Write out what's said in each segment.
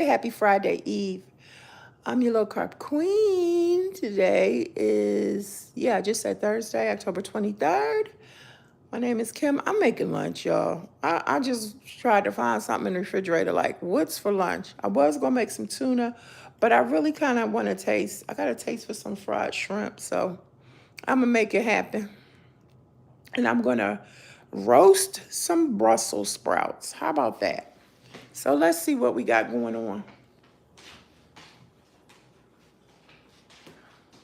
Happy Friday Eve. I'm your low carb queen. Today is, I just said Thursday, October 23rd. My name is Kim. I'm making lunch, y'all. I just tried to find something in the refrigerator, like, what's for lunch? I was going to make some tuna, but I really kind of want to taste. I got a taste for some fried shrimp, so I'm going to make it happen. And I'm going to roast some Brussels sprouts. How about that? So let's see what we got going on.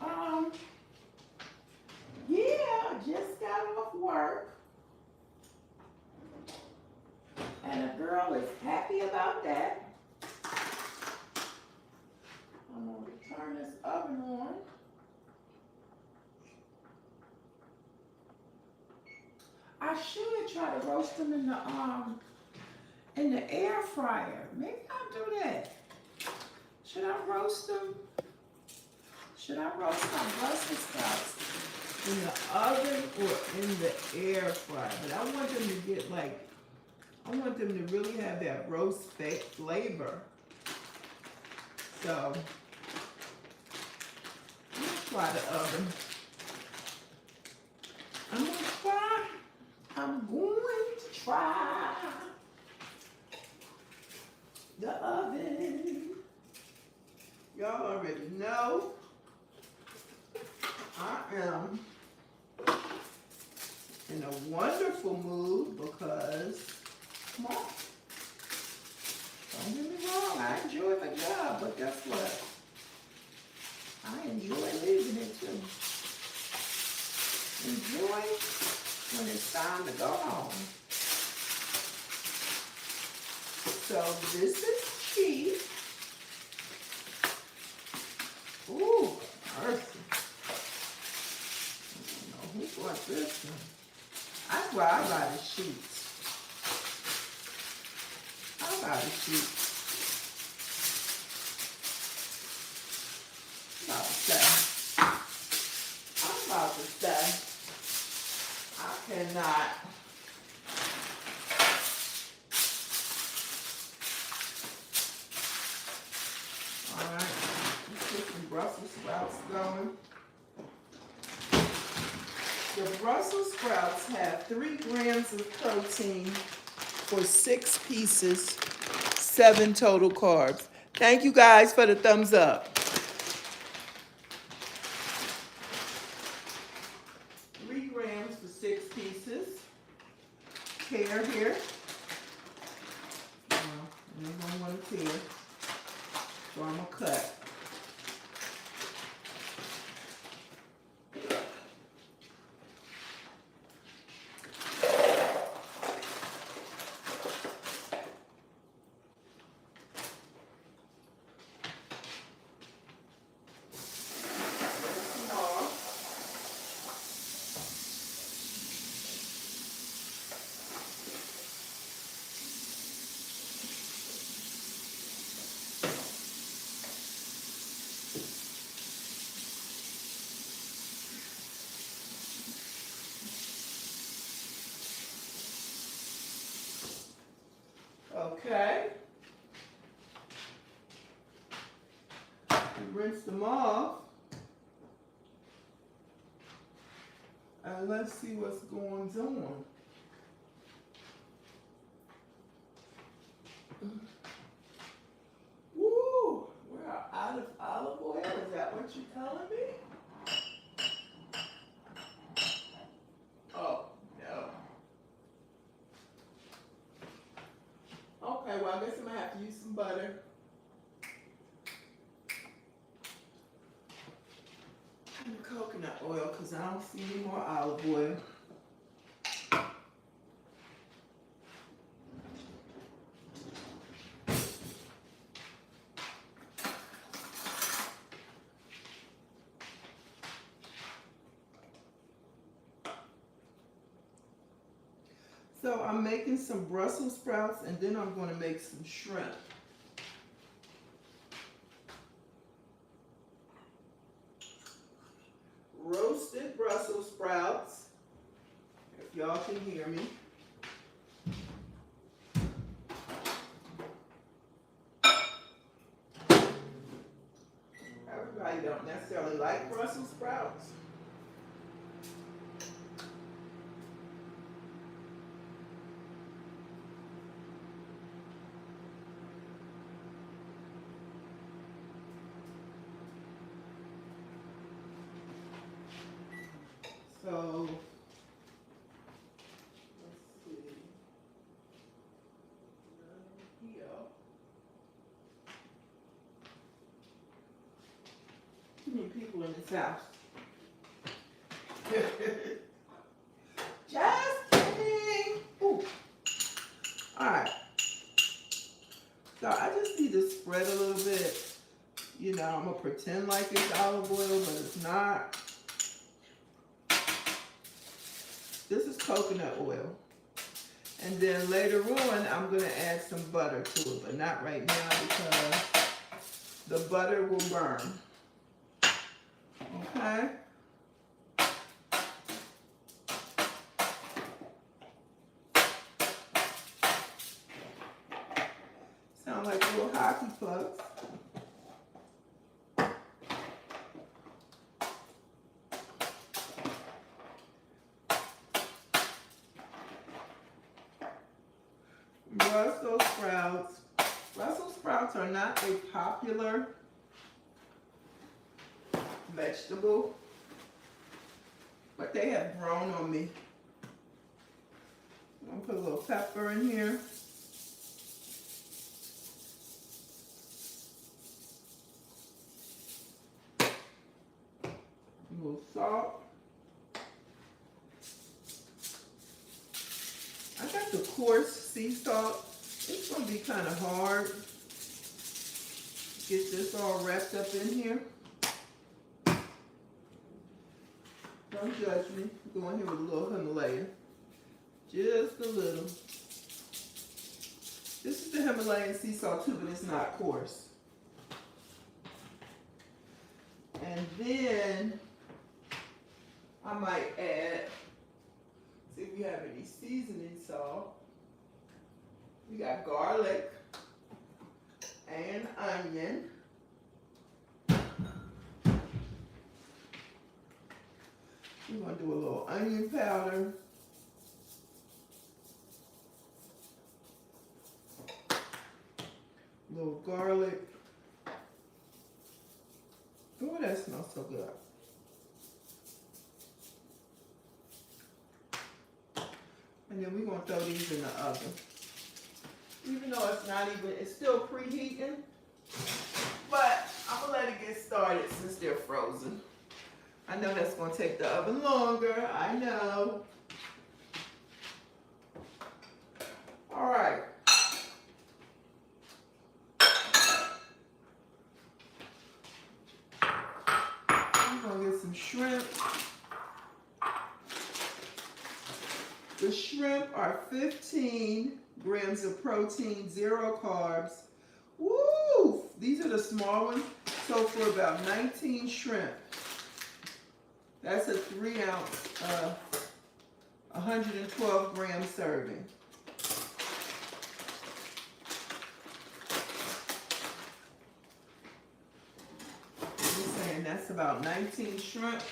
Um, yeah, I just got off work, and a girl is happy about that. I'm gonna turn this oven on. I should try to roast them in the air fryer. Maybe I'll do that. Should I roast them? Should I roast my Brussels sprouts in the oven or in the air fryer? But I want them to get I want them to really have that roast flavor. So, let's try the oven. I'm going to try the oven. Y'all already know I am in a wonderful mood because, come on, don't get me wrong, I enjoy my job, but guess what? I enjoy leaving it too. Enjoy when it's time to go home. So this is cheese. Ooh, mercy. I don't know who bought this one. That's why I buy the sheets. I buy the sheets. I'm about to say. I cannot. Alright, let's get some Brussels sprouts going. The Brussels sprouts have 3 grams of protein for 6 pieces, 7 total carbs. Thank you guys for the thumbs up. 3 grams for 6 pieces. Tear here. You don't want to tear. So I'm going to cut. Okay. Rinse them off. And let's see what's going on. Woo! We're out of olive oil. Is that what you're telling me? Oh, no. Okay, well, I guess I'm going to have to use some butter. And coconut oil, because I don't see any more olive oil. So I'm making some Brussels sprouts, and then I'm going to make some shrimp. Roasted Brussels sprouts, if y'all can hear me. don't necessarily like Brussels sprouts. So, let's see. Here. Too many people in this house. Just kidding. Ooh. All right. So I just need to spread a little bit. You know, I'm gonna pretend like it's olive oil, but it's not. This is coconut oil. And then later on, I'm gonna add some butter to it, but not right now because the butter will burn. Okay? Sound like little hockey pucks. Brussels sprouts. Brussels sprouts are not a popular vegetable, but they have grown on me. I'm gonna put a little pepper in here. A little salt. I got the coarse sea salt. It's gonna be kind of hard. Get this all wrapped up in here. Don't judge me. I'm going here with a little Himalayan. Just a little. This is the Himalayan sea salt too, but it's not coarse. And then I might add, see if we have any seasoning salt. We got garlic and onion. We're going to do a little onion powder. A little garlic. Oh, that smells so good. And then we're going to throw these in the oven. Even though it's not even, it's still preheating. But I'm going to let it get started since they're frozen. I know that's going to take the oven longer. I know. All right. I'm going to get some shrimp. The shrimp are 15 grams of protein, 0 carbs. Woo! These are the small ones. So for about 19 shrimp, that's a 3-ounce, 112 gram serving. I'm saying that's about 19 shrimp.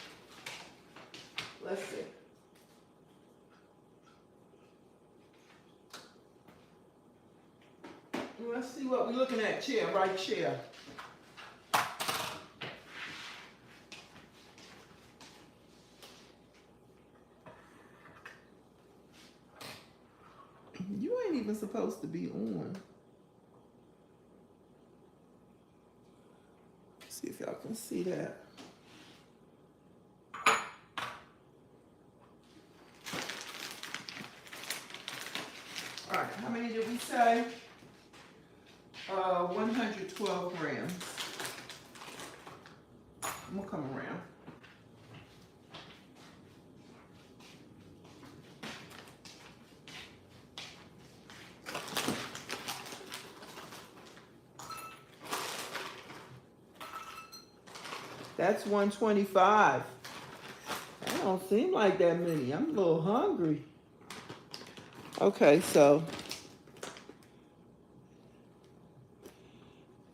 Let's see. Let's see what we're looking at. Chair, right chair. You ain't even supposed to be on. See if y'all can see that. All right, how many did we say? 112 grams. I'm gonna come around. That's 125. That don't seem like that many. I'm a little hungry. Okay, so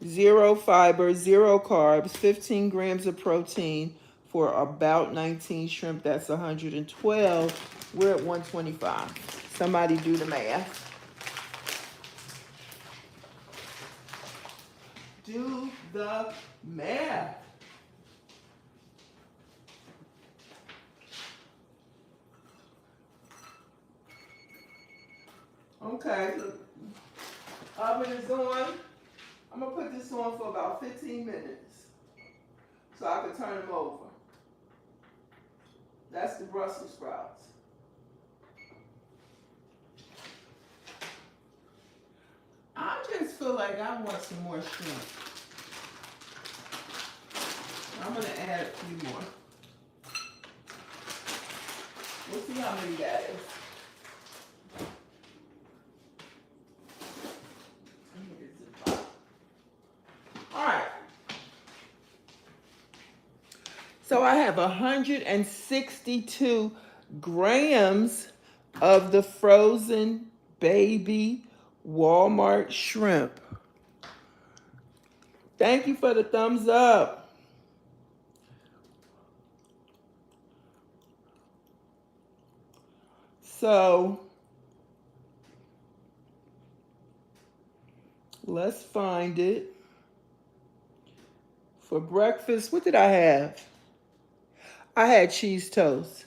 zero fiber, zero carbs, 15 grams of protein for about 19 shrimp. That's 112. We're at 125. Somebody do the math. Do the math. Okay, the oven is on. I'm gonna put this on for about 15 minutes so I can turn them over. That's the Brussels sprouts. I just feel like I want some more shrimp. I'm gonna add a few more. We'll see how many that is. All right. So I have 162 grams of the frozen baby Walmart shrimp. Thank you for the thumbs up. So let's find it. For breakfast, what did I have? I had cheese toast.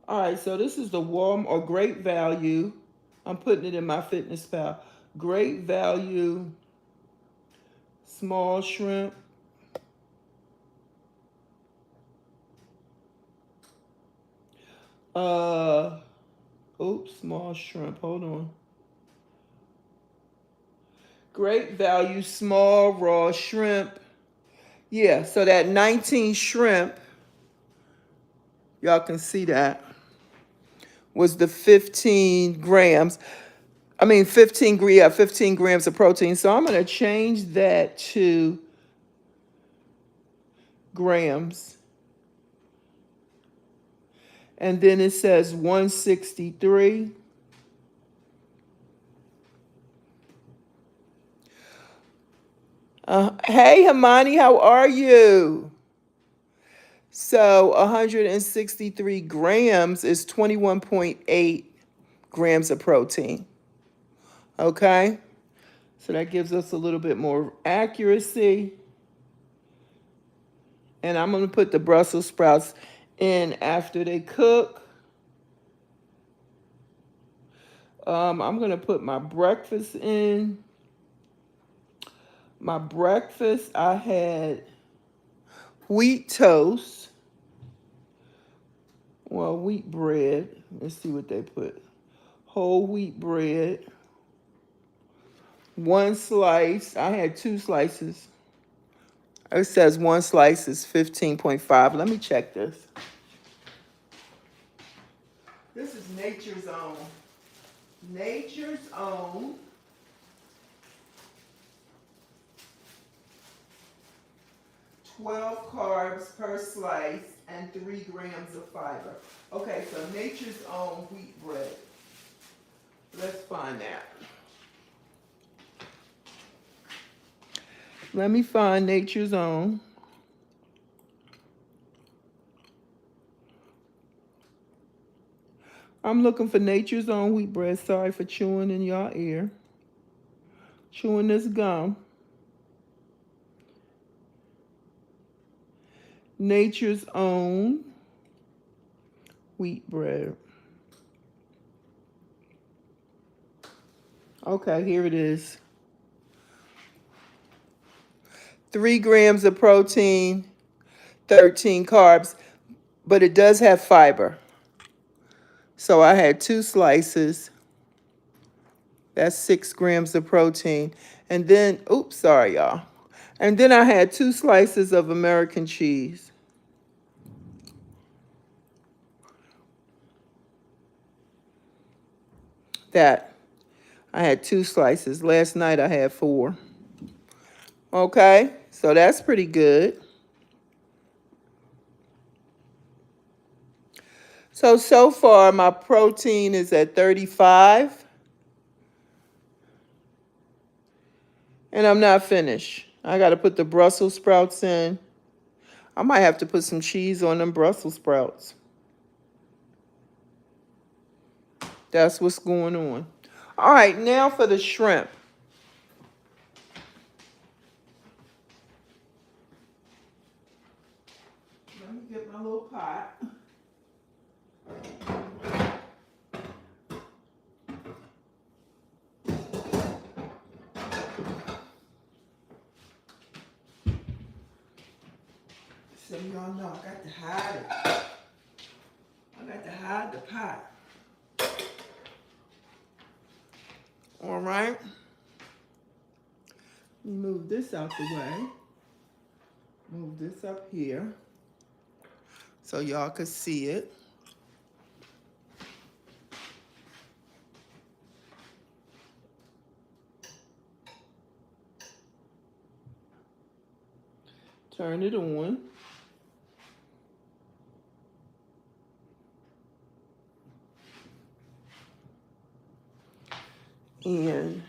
All right, so this is the Walmart or Great Value. I'm putting it in my Fitness Pal. Great Value small shrimp. Small shrimp. Hold on. Great Value small raw shrimp. Yeah, so that 19 shrimp, y'all can see that, was the 15 grams. 15 grams of protein. So I'm going to change that to grams. And then it says 163. Hey, Hamani, how are you? So 163 grams is 21.8 grams of protein. Okay? So that gives us a little bit more accuracy. And I'm going to put the Brussels sprouts in after they cook. I'm going to put my breakfast in. My breakfast, I had wheat toast. Well, wheat bread. Let's see what they put. Whole wheat bread. One slice. I had 2 slices. It says 1 slice is 15.5. Let me check this. This is Nature's Own. Nature's Own. $12 carbs per slice and 3 grams of fiber. Okay, so Nature's Own wheat bread. Let's find that. Let me find Nature's Own. I'm looking for Nature's Own wheat bread. Sorry for chewing in your ear. Chewing this gum. Nature's Own wheat bread. Okay, here it is. 3 grams of protein, 13 carbs, but it does have fiber. So I had 2 slices. That's 6 grams of protein. And then, sorry, y'all. And then I had 2 slices of American cheese. That. I had 2 slices. Last night I had 4. Okay, so that's pretty good. So far my protein is at 35. And I'm not finished. I got to put the Brussels sprouts in. I might have to put some cheese on them Brussels sprouts. That's what's going on. All right, now for the shrimp. Let me get my little pot. So y'all know I got to hide it. I got to hide the pot. All right. Move this out the way. Move this up here so y'all could see it. Turn it on. And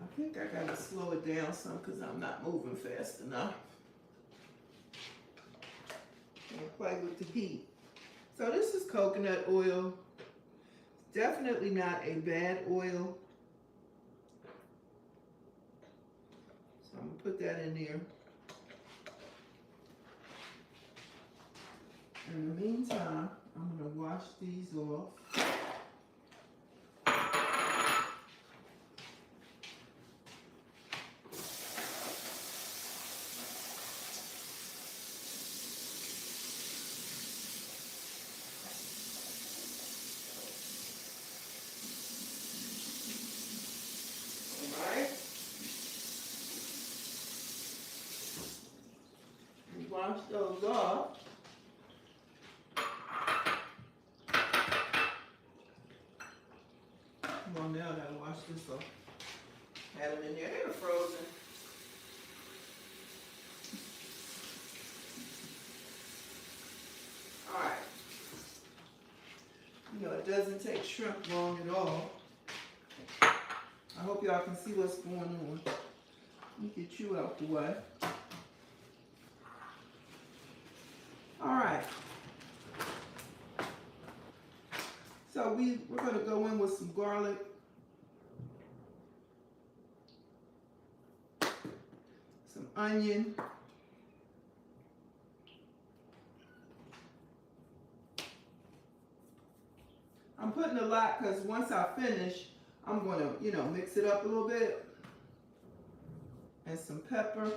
I think I gotta slow it down some because I'm not moving fast enough. Can't play with the heat. So this is coconut oil. Definitely not a bad oil. So I'm gonna put that in there. In the meantime, I'm gonna wash these off. Wash those off. Well, now I gotta wash this off. Had them in there. They were frozen. All right. You know, it doesn't take shrimp long at all. I hope y'all can see what's going on. Let me get you out the way. All right. So we're going to go in with some garlic. Some onion. I'm putting a lot because once I finish, I'm going to, you know, mix it up a little bit. And some pepper.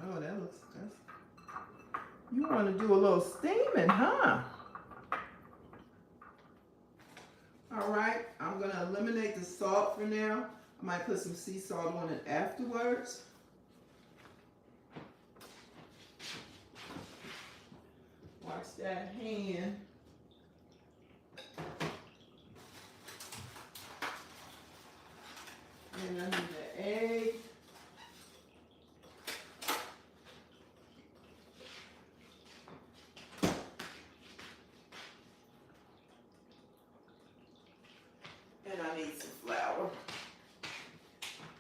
Oh, that looks good. You want to do a little steaming, huh? All right, I'm going to eliminate the salt for now. I might put some sea salt on it afterwards. Watch that hand. And I need the egg. And I need some flour.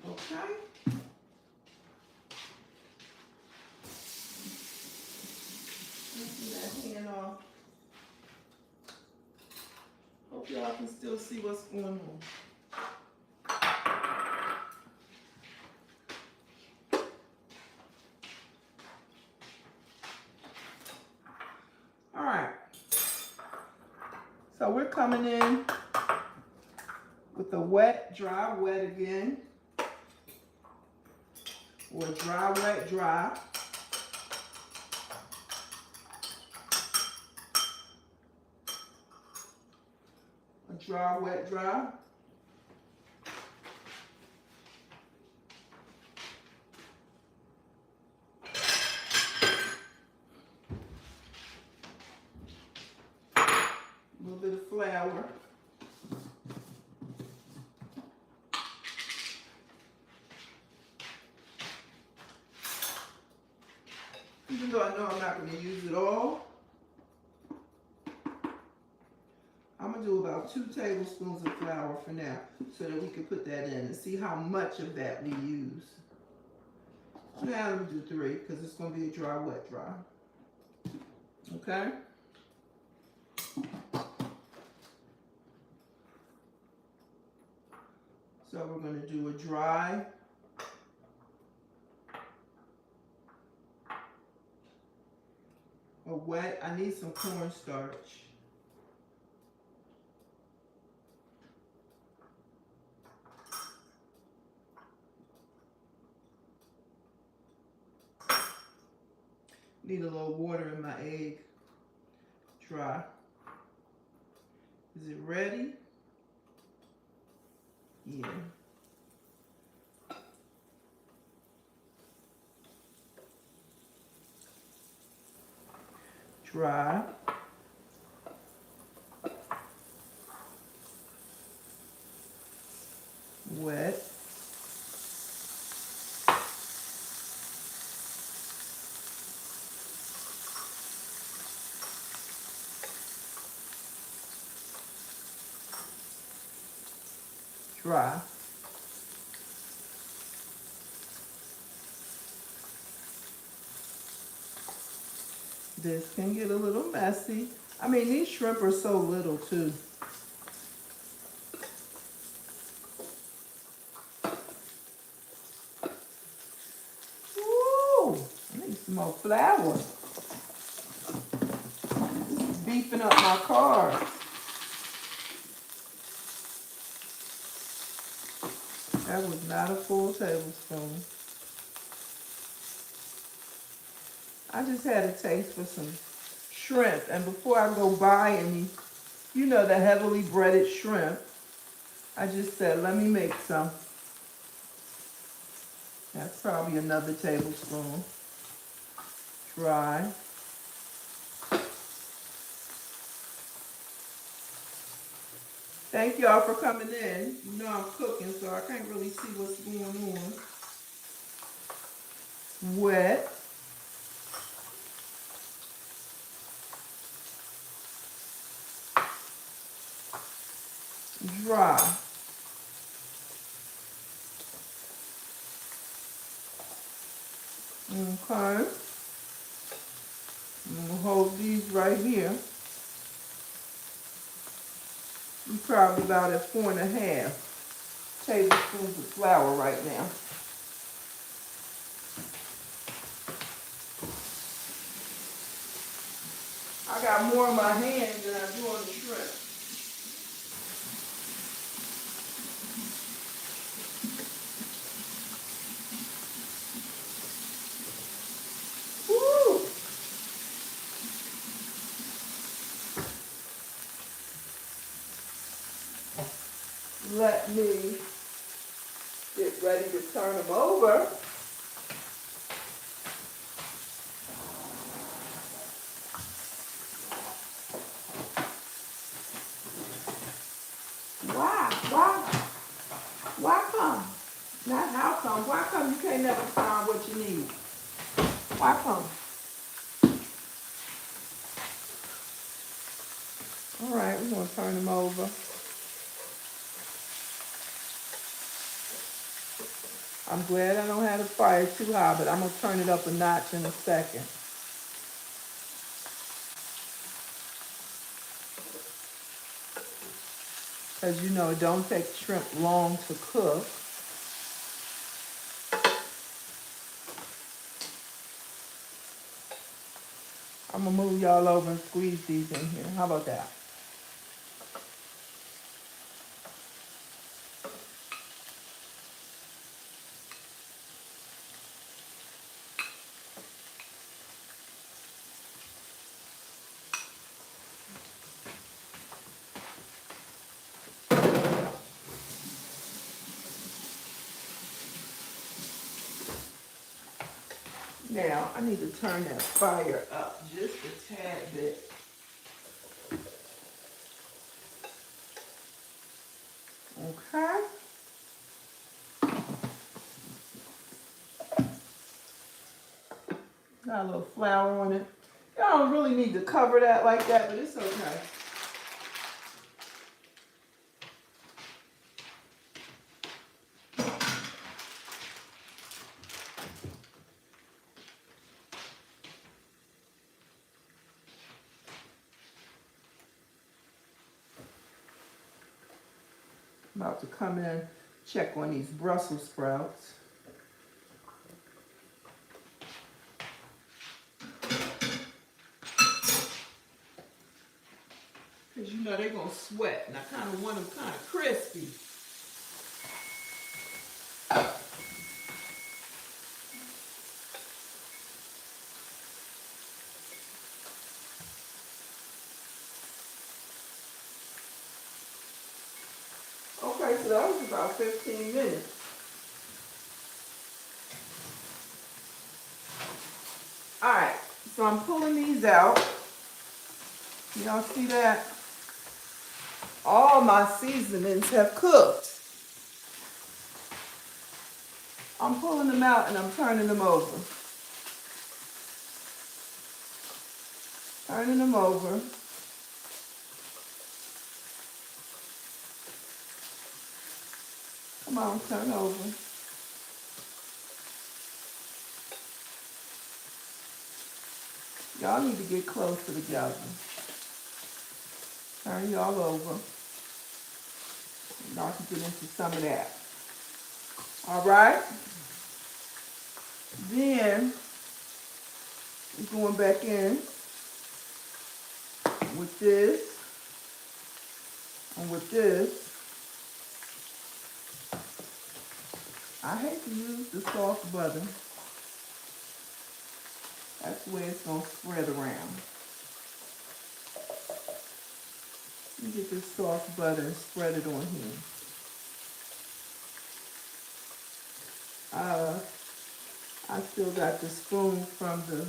Okay. Let's get that hand off. Hope y'all can still see what's going on. All right. So we're coming in with a wet, dry, wet again. Or dry, wet, dry. A dry, wet, dry. A little bit of flour. Even though I know I'm not going to use it all, I'm going to do about 2 tablespoons of flour for now so that we can put that in and see how much of that we use. Now let me do 3 because it's going to be a dry, wet, dry. Okay? So we're going to do a dry, a wet. I need some cornstarch. Need a little water in my egg. Dry. Is it ready? Yeah. Dry. Wet. Dry. This can get a little messy. I mean, these shrimp are so little too. Woo! I need some more flour. This is beefing up my carbs. That was not a full tablespoon. I just had a taste for some shrimp. And before I go buy any, you know, the heavily breaded shrimp, I just said, let me make some. That's probably another tablespoon. Dry. Thank y'all for coming in. You know I'm cooking, so I can't really see what's going on. Wet. Dry. Okay. I'm gonna hold these right here. I'm probably about at 4.5 tablespoons of flour right now. I got more in my hands than I do on the shrimp. Woo! Let me get ready to turn them over. Why come? Not how come. Why come you can't never find what you need? Why come? All right, we're going to turn them over. I'm glad I don't have the fire too high, but I'm going to turn it up a notch in a second. Because you know it don't take shrimp long to cook. I'm going to move y'all over and squeeze these in here. How about that? Now, I need to turn that fire up just a tad bit. Okay. Got a little flour on it. Y'all don't really need to cover that like that, but it's okay. I'm about to come in, check on these Brussels sprouts. Because you know they're going to sweat, and I kind of want them kind of crispy. Okay, so that was about 15 minutes. Alright, so I'm pulling these out. Y'all see that? All my seasonings have cooked. I'm pulling them out and I'm turning them over. Turning them over. Come on, turn over. Y'all need to get closer together. Turn y'all over. Y'all can get into some of that. Alright? Then, we're going back in with this and with this. I hate to use the soft butter. That's the way it's going to spread around. Let me get this soft butter and spread it on here. I still got the spoon from the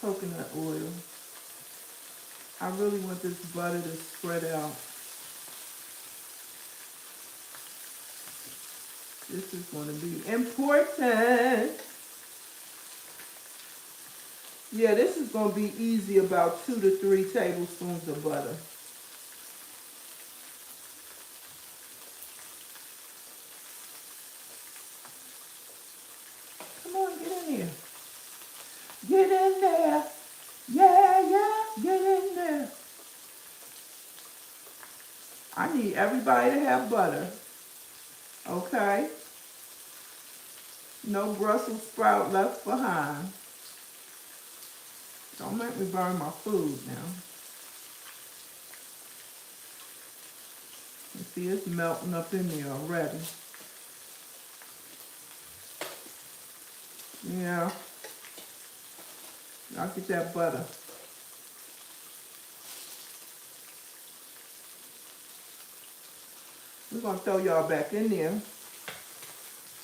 coconut oil. I really want this butter to spread out. This is going to be important. Yeah, this is going to be easy, about 2 to 3 tablespoons of butter. Come on, get in here. Get in there. Yeah, get in there. I need everybody to have butter. Okay? No Brussels sprout left behind. Don't make me burn my food now. You see, it's melting up in there already. Yeah. I'll get that butter. We're going to throw y'all back in there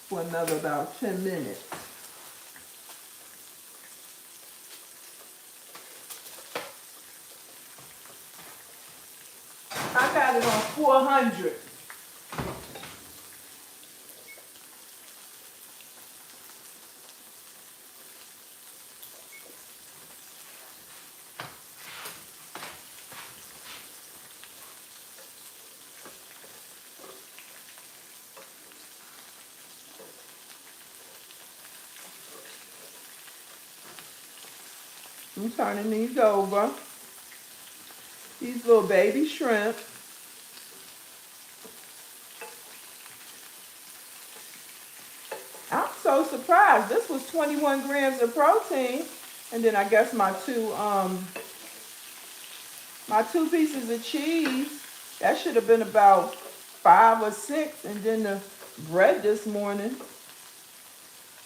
for another about 10 minutes. I got it on 400. I'm turning these over. These little baby shrimp. I'm so surprised. This was 21 grams of protein. And then I guess my two pieces of cheese, that should have been about 5 or 6. And then the bread this morning,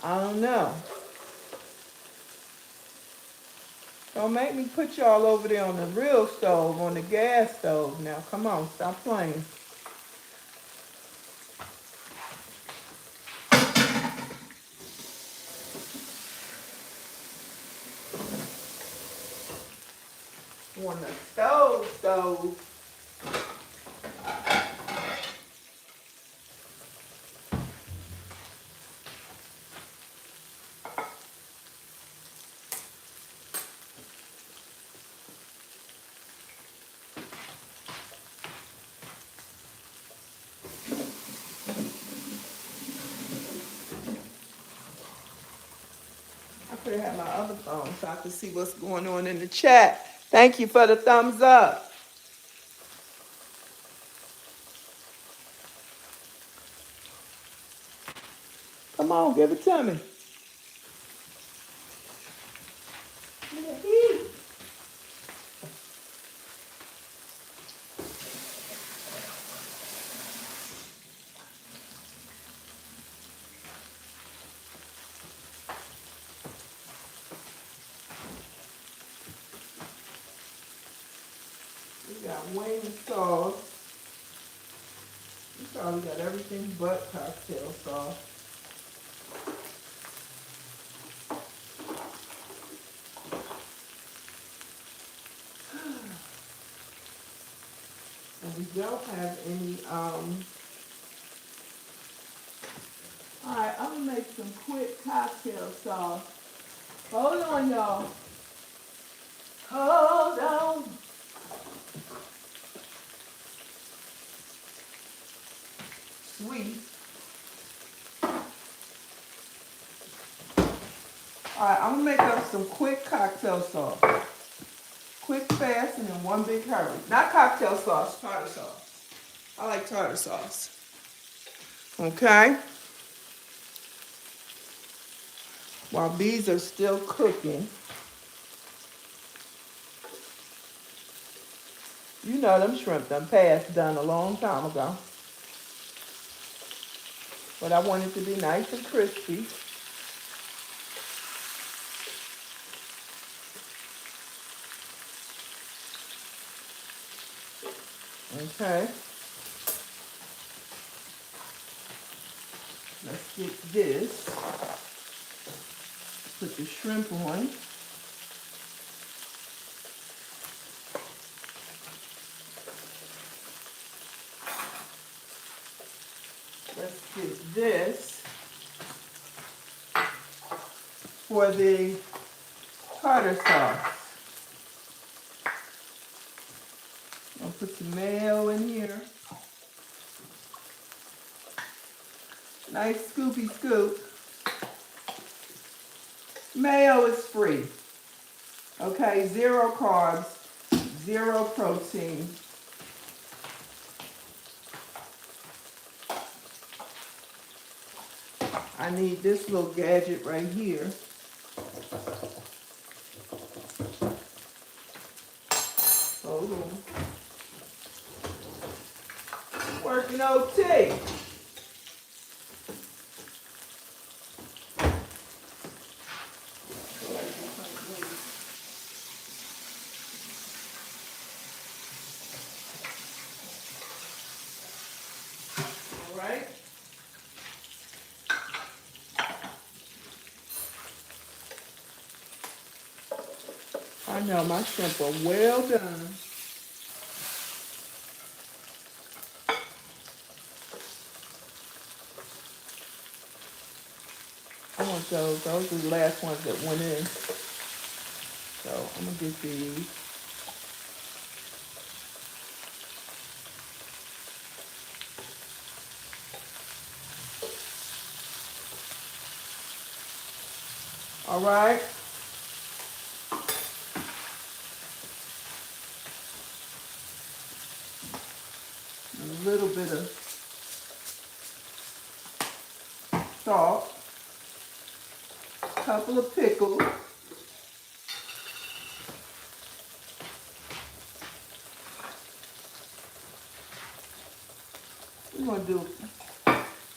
I don't know. Don't make me put y'all over there on the real stove, on the gas stove. Now, come on, stop playing. On the stove. to have my other phone so I can see what's going on in the chat. Thank you for the thumbs up. Come on, give it to me. We got wing sauce. We probably got everything but cocktail sauce. And we don't have any, alright, I'm gonna make some quick cocktail sauce. Hold on, y'all. Hold on. Sweet. Alright, I'm gonna make up some quick cocktail sauce. Quick, fast, and in one big hurry. Not cocktail sauce, tartar sauce. I like tartar sauce. Okay? While these are still cooking, you know them shrimp done passed done a long time ago. But I want it to be nice and crispy. Okay. Let's get this. Put the shrimp on. Let's get this for the tartar sauce. I'll put some mayo in here. Nice scoopy scoop. Mayo is free. Okay, 0 carbs, 0 protein. I need this little gadget right here. Hold on. Working OT. All right. I know my shrimp are well done. I want those. Those are the last ones that went in. So I'm gonna get these. All right. A little bit of salt. A couple of pickles. We're gonna do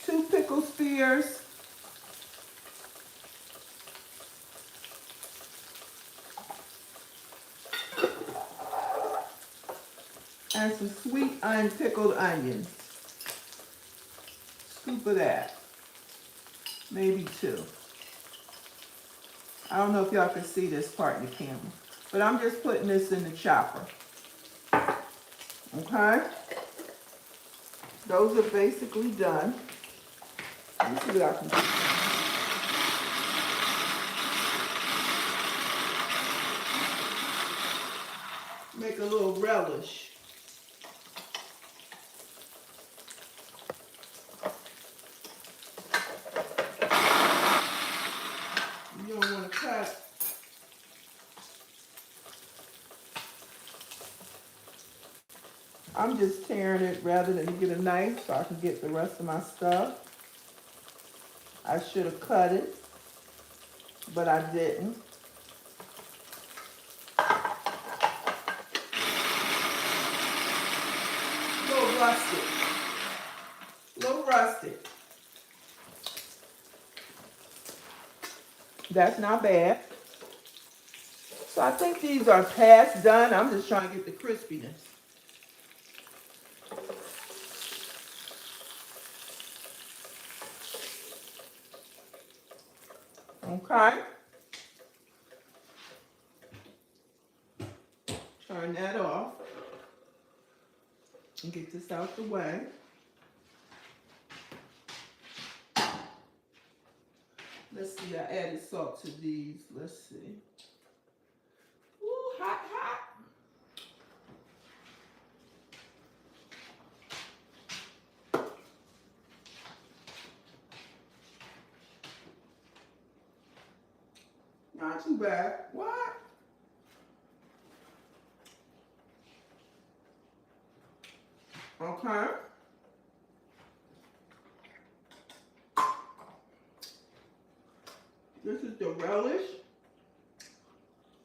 2 pickle spears. And some sweet unpickled onions. Scoop of that. Maybe 2. I don't know if y'all can see this part in the camera, but I'm just putting this in the chopper. Okay? Those are basically done. Let me see what I can do. Make a little relish. You don't want to cut I'm just tearing it rather than to get a knife so I can get the rest of my stuff. I should have cut it, but I didn't. A little rustic. A little rustic. That's not bad. So I think these are past done. I'm just trying to get the crispiness. Okay. Turn that off and get this out the way. Let's see, I added salt to these. Let's see. Ooh, hot, hot. Not too bad. What? Okay. This is the relish.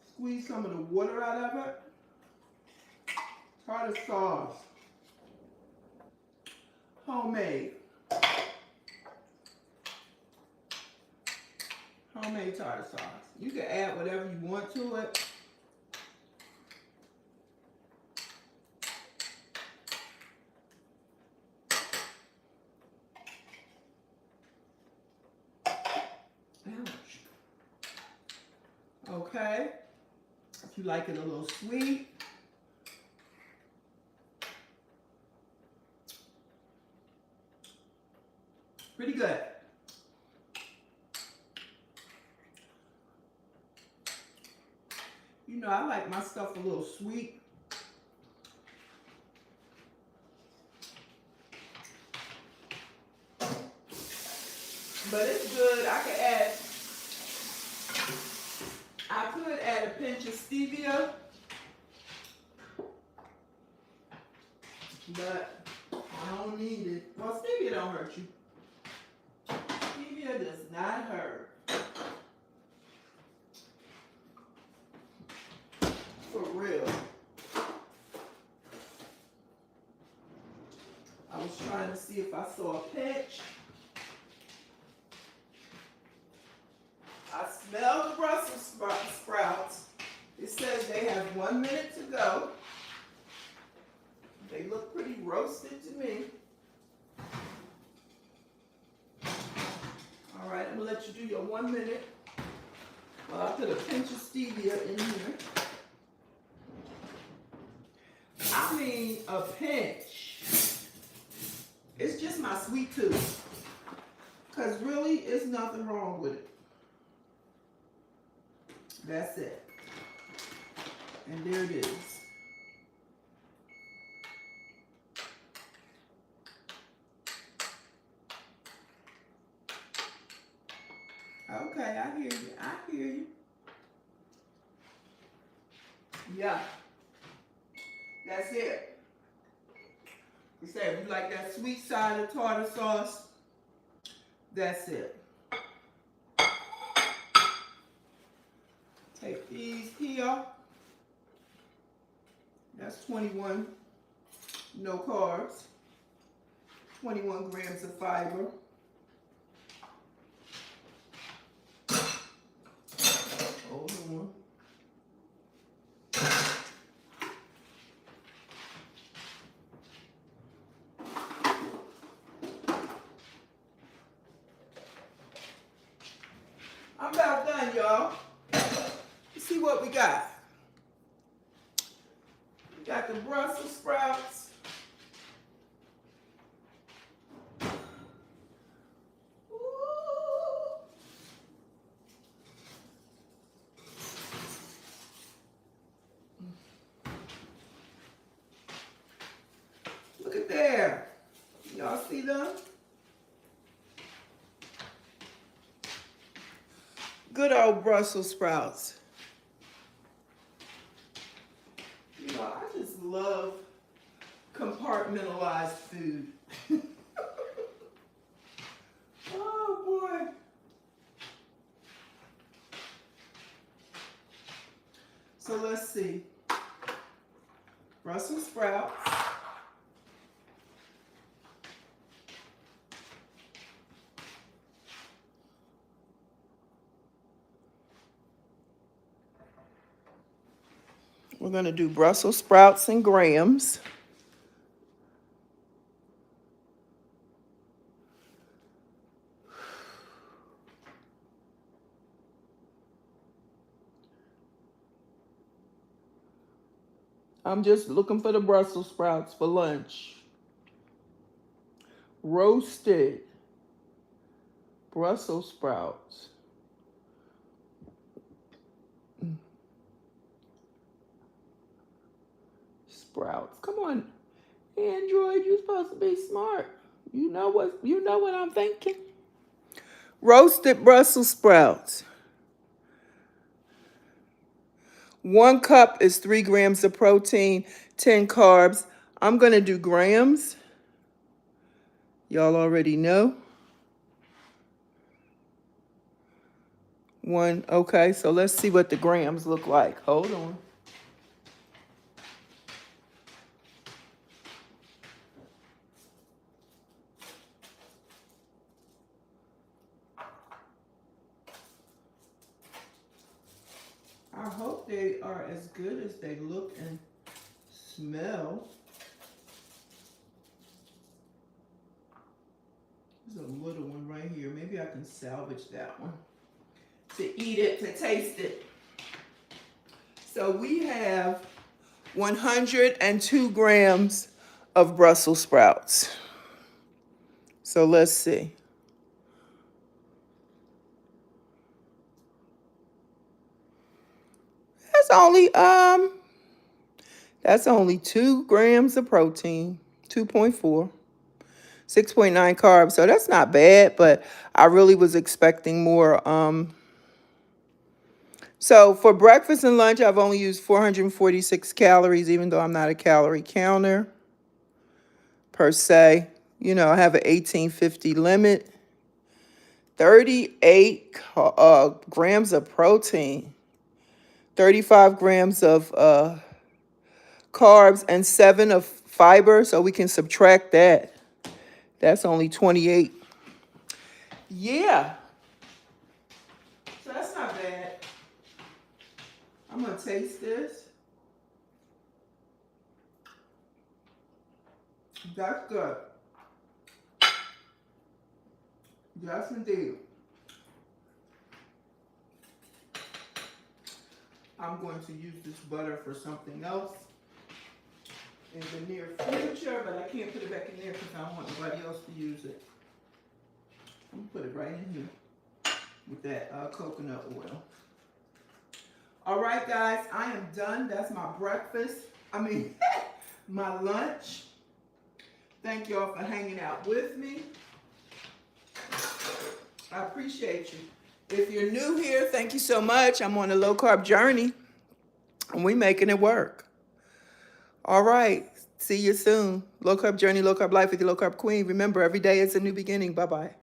Squeeze some of the water out of it. Tartar sauce. Homemade. Homemade tartar sauce. You can add whatever you want to it. Okay, if you like it a little sweet. Pretty good. You know, I like my stuff a little sweet. But it's good. I could add a pinch of stevia, but I don't need it. Well, stevia don't hurt you. Stevia does not hurt. For real. I was trying to see if I saw a pinch. I smell the Brussels sprouts. It says they have 1 minute to go. They look pretty roasted to me. All right, I'm gonna let you do your 1 minute. Well, I'll put a pinch of stevia in here. I mean, a pinch. It's just my sweet tooth. Because really, it's nothing wrong with it. That's it. And there it is. Okay, I hear you. I hear you. Yeah. That's it. You say if you like that sweet side of tartar sauce, that's it. Take these here. That's 21 no carbs, 21 grams of fiber. Hold on. I'm about done, y'all. Let's see what we got. We got the Brussels sprouts. Ooh. Look at there. Y'all see them? Good old Brussels sprouts. You know, I just love compartmentalized food. Oh boy. So let's see. Brussels sprouts. We're going to do Brussels sprouts in grams. I'm just looking for the Brussels sprouts for lunch. Roasted Brussels sprouts. Sprouts. Come on, Android, you're supposed to be smart. You know what I'm thinking. Roasted Brussels sprouts. 1 cup is 3 grams of protein, 10 carbs. I'm going to do grams. Y'all already know. 1, okay, so let's see what the grams look like. Hold on. I hope they are as good as they look and smell. There's a little one right here. Maybe I can salvage that one to eat it, to taste it. So we have 102 grams of Brussels sprouts. So let's see. That's only 2 grams of protein, 2.4, 6.9 carbs. So that's not bad, but I really was expecting more. So for breakfast and lunch, I've only used 446 calories, even though I'm not a calorie counter per se. You know, I have an 1850 limit. 38 grams of protein, 35 grams of carbs, and 7 of fiber, so we can subtract that. That's only 28. Yeah. So that's not bad. I'm going to taste this. That's good. Yes, indeed. I'm going to use this butter for something else in the near future, but I can't put it back in there because I don't want nobody else to use it. I'm going to put it right in here with that coconut oil. All right, guys, I am done. That's my breakfast. My lunch. Thank y'all for hanging out with me. I appreciate you. If you're new here, thank you so much. I'm on a low-carb journey, and we making it work. All right. See you soon. Low-carb journey, low-carb life with your low-carb queen. Remember, every day is a new beginning. Bye-bye.